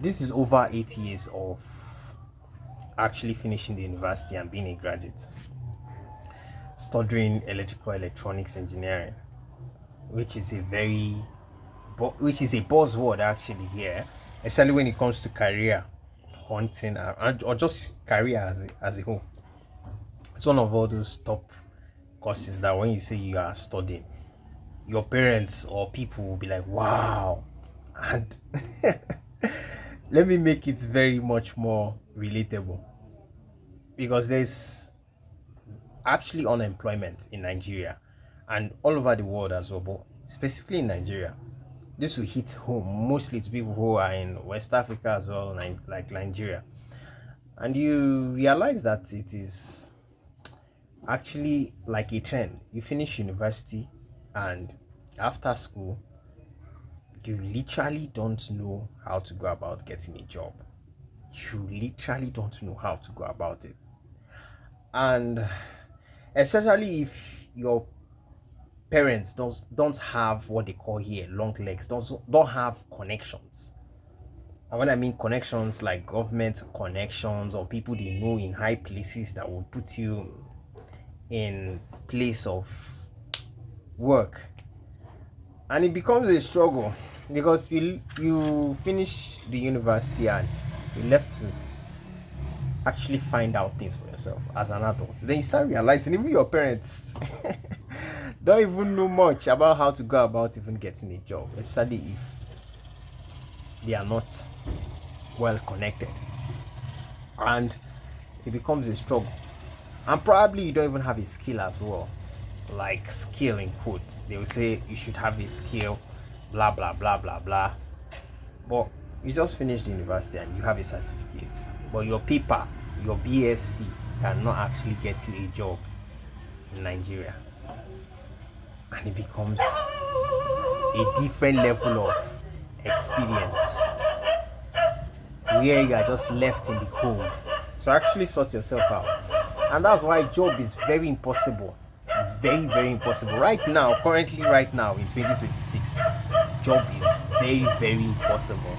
This is over 8 years of actually finishing the university and being a graduate, studying electrical electronics engineering, which is a which is a buzzword actually here, especially when it comes to career hunting or just career as a whole. It's one of all those top courses that when you say you are studying, your parents or people will be like, wow. And let me make it very much more relatable because there's actually unemployment in Nigeria and all over the world as well, but specifically in Nigeria. This will hit home mostly to people who are in West Africa as well, like Nigeria. And you realize that it is actually like a trend. You finish university, and after school, you literally don't know how to go about getting a job. You literally don't know how to go about it. And especially if your parents don't have what they call here long legs, don't have connections. And when I mean connections, like government connections or people they know in high places that will put you in place of work, and it becomes a struggle because you finish the university and you left to actually find out things for yourself as an adult. Then you start realizing even your parents don't even know much about how to go about even getting a job, especially if they are not well connected. And it becomes a struggle. And probably you don't even have a skill as well. Like skill in quotes. They will say you should have a skill, blah blah blah blah blah. But you just finished the university and you have a certificate. But your paper, your BSc cannot actually get you a job in Nigeria. And it becomes a different level of experience where you are just left in the cold. So actually sort yourself out. And that's why job is very impossible. Very, very impossible. Right now in 2026, job is very, very impossible.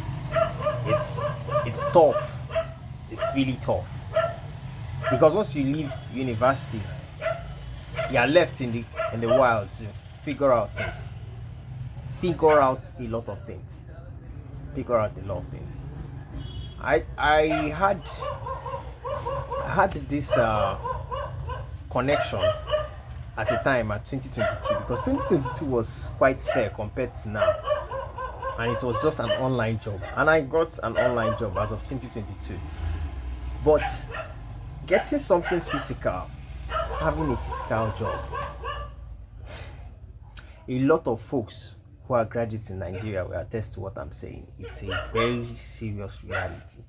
It's it's tough. It's really tough. Because once you leave university, you are left in the wild to figure out things. Figure out a lot of things. Figure out a lot of things. I had this connection at the time at 2022 because 2022 was quite fair compared to now, and it was just an online job, and I got an online job as of 2022. But getting something physical, having a physical job, a lot of folks who are graduates in Nigeria will attest to what I'm saying. It's a very serious reality.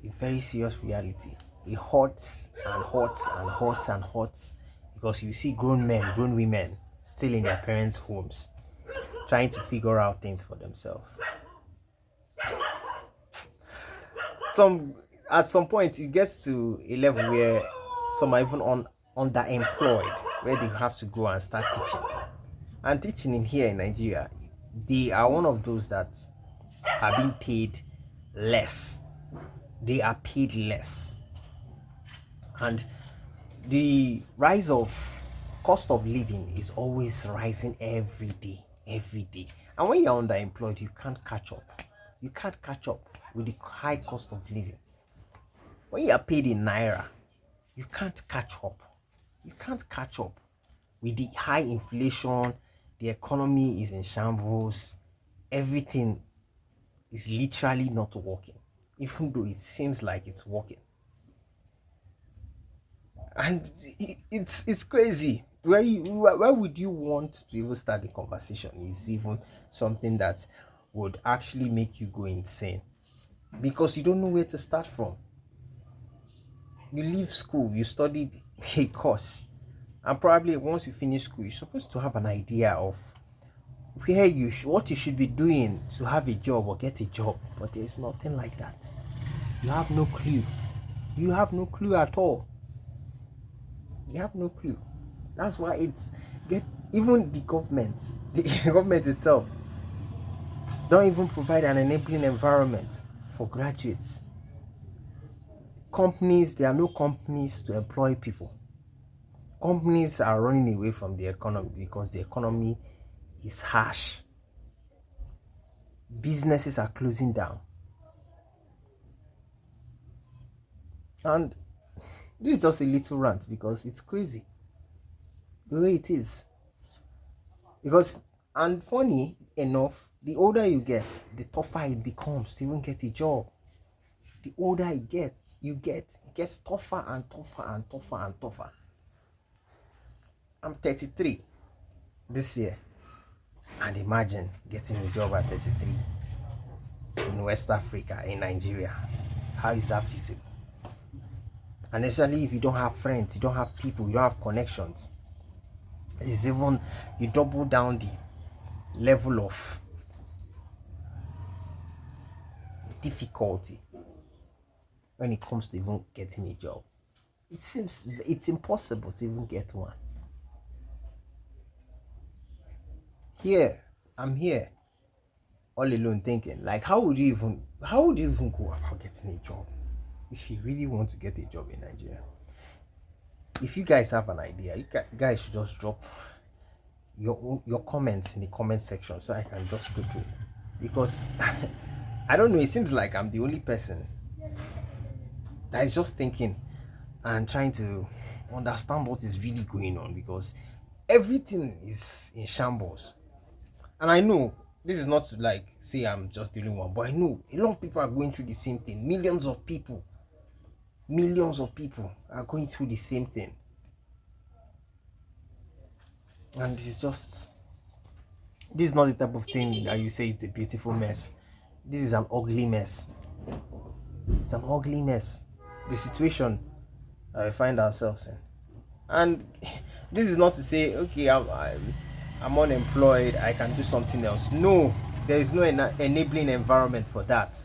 A very serious reality. It hurts and hurts and hurts and hurts because you see grown men, grown women still in their parents' homes trying to figure out things for themselves. Some At some point it gets to a level where some are even underemployed, where they have to go and start teaching. And teaching in here in Nigeria, they are one of those that are being paid less. They are paid less. And the rise of cost of living is always rising every day, every day. And when you're underemployed, you can't catch up. You can't catch up with the high cost of living. When you are paid in naira, you can't catch up. You can't catch up with the high inflation. The economy is in shambles. Everything is literally not working, even though it seems like it's working. And it's crazy. Where would you want to even start the conversation? Is even something that would actually make you go insane because you don't know where to start from. You leave school, you studied a course, and probably once you finish school, you're supposed to have an idea of what you should be doing to have a job or get a job, but there's nothing like that. You have no clue. You have no clue at all. You have no clue. That's why it's get even the government, the government itself Don't even provide an enabling environment for graduates. Companies, there are no companies to employ people. Companies are running away from the economy because the economy is harsh. Businesses are closing down. And this is just a little rant because it's crazy the way it is. Because, and funny enough, the older you get, the tougher it becomes to even get a job. The older it gets tougher and tougher and tougher and tougher. I'm 33 this year. And imagine getting a job at 33 in West Africa, in Nigeria. How is that feasible? And especially if you don't have friends, you don't have people, you don't have connections. It's even, you double down the level of difficulty when it comes to even getting a job. It seems it's impossible to even get one. Here, I'm here, all alone thinking, like, how would you even go about getting a job if you really want to get a job in Nigeria? If you guys have an idea, you guys should just drop your comments in the comment section so I can just go through it. Because I don't know, it seems like I'm the only person that is just thinking and trying to understand what is really going on, because everything is in shambles. And I know this is not to like say I'm just the only one, but I know a lot of people are going through the same thing. Millions of people are going through the same thing. And it's just, this is not the type of thing that you say it's a beautiful mess. This is an ugly mess. It's an ugly mess. The situation that we find ourselves in. And this is not to say, okay, I'm unemployed, I can do something else. No, there is no enabling environment for that.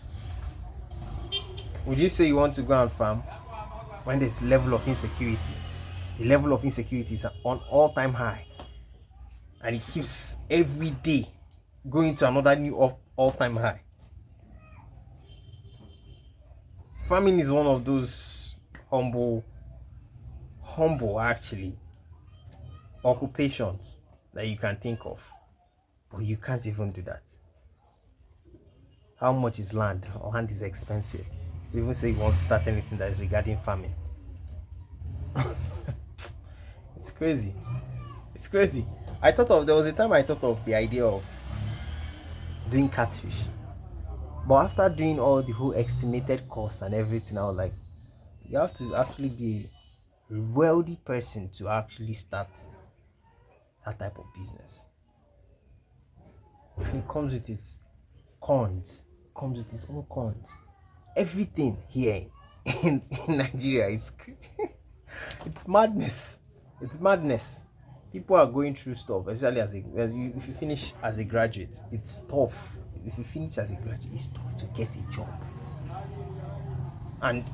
Would you say you want to go and farm when there's level of insecurity? The level of insecurity is on all-time high, and it keeps every day going to another new all-time high. Farming is one of those humble actually occupations that you can think of, but you can't even do that. How much is land? Land is expensive. So even say you want to start anything that is regarding farming, it's crazy. It's crazy. There was a time I thought of the idea of doing catfish, but after doing all the whole estimated cost and everything, I was like, you have to actually be a wealthy person to actually start that type of business. And it comes with its cons. It comes with its own cons. Everything here in Nigeria is it's madness. It's madness. People are going through stuff, especially if you finish as a graduate, it's tough. If you finish as a graduate, it's tough to get a job. And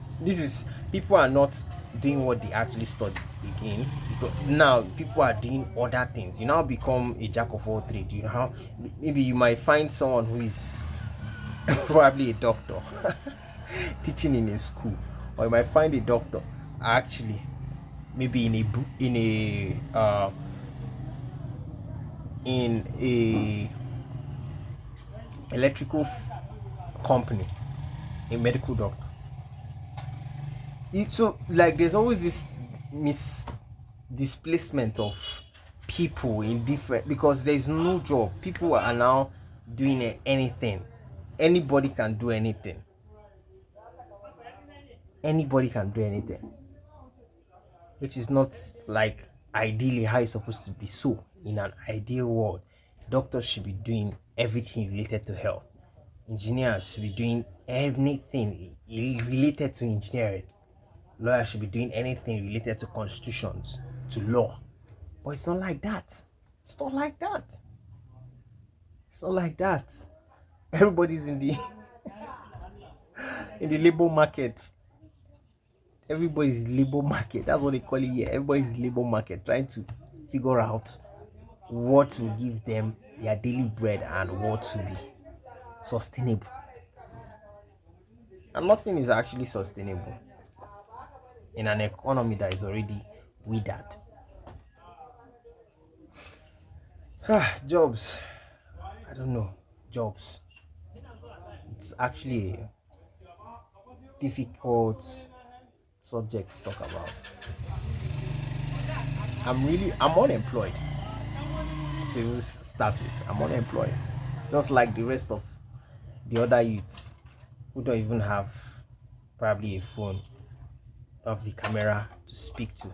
people are not doing what they actually studied again, because now people are doing other things. You now become a jack of all trades. You know how maybe you might find someone who is probably a doctor teaching in a school, or you might find a doctor actually maybe in a electrical company, a medical doctor. So like there's always this displacement of people in different, because there's no job. People are now doing anything. Anybody can do anything. Anybody can do anything, which is not like ideally how it's supposed to be. So in an ideal world, doctors should be doing everything related to health. Engineers should be doing anything related to engineering. Lawyers should be doing anything related to constitutions, to law. But it's not like that. It's not like that. It's not like that. Everybody's in the in the labor market. Everybody's labor market. That's what they call it here. Everybody's labor market, trying to figure out what will give them their daily bread and what will be sustainable. And nothing is actually sustainable in an economy that is already withered. Jobs. I don't know. Jobs. It's actually a difficult subject to talk about. I'm unemployed. To start with, I'm unemployed. Just like the rest of the other youths who don't even have probably a phone, of the camera to speak to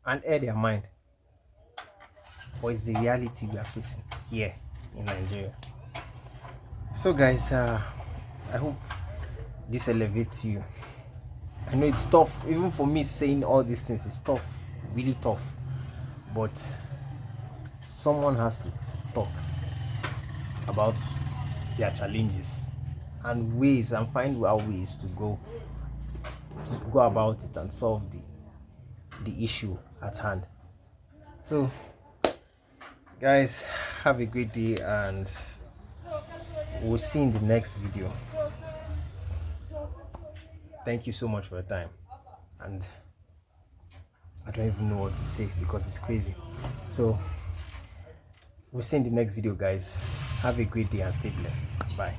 and air their mind. But it's the reality we are facing here in Nigeria. So guys, I hope this elevates you. I know it's tough, even for me saying all these things is tough, really tough. But someone has to talk about their challenges and ways and find our ways to go about it and solve the issue at hand. So guys, have a great day and we'll see you in the next video. Thank you so much for your time, and I don't even know what to say because it's crazy. So we'll see you in the next video, guys. Have a great day and stay blessed. Bye.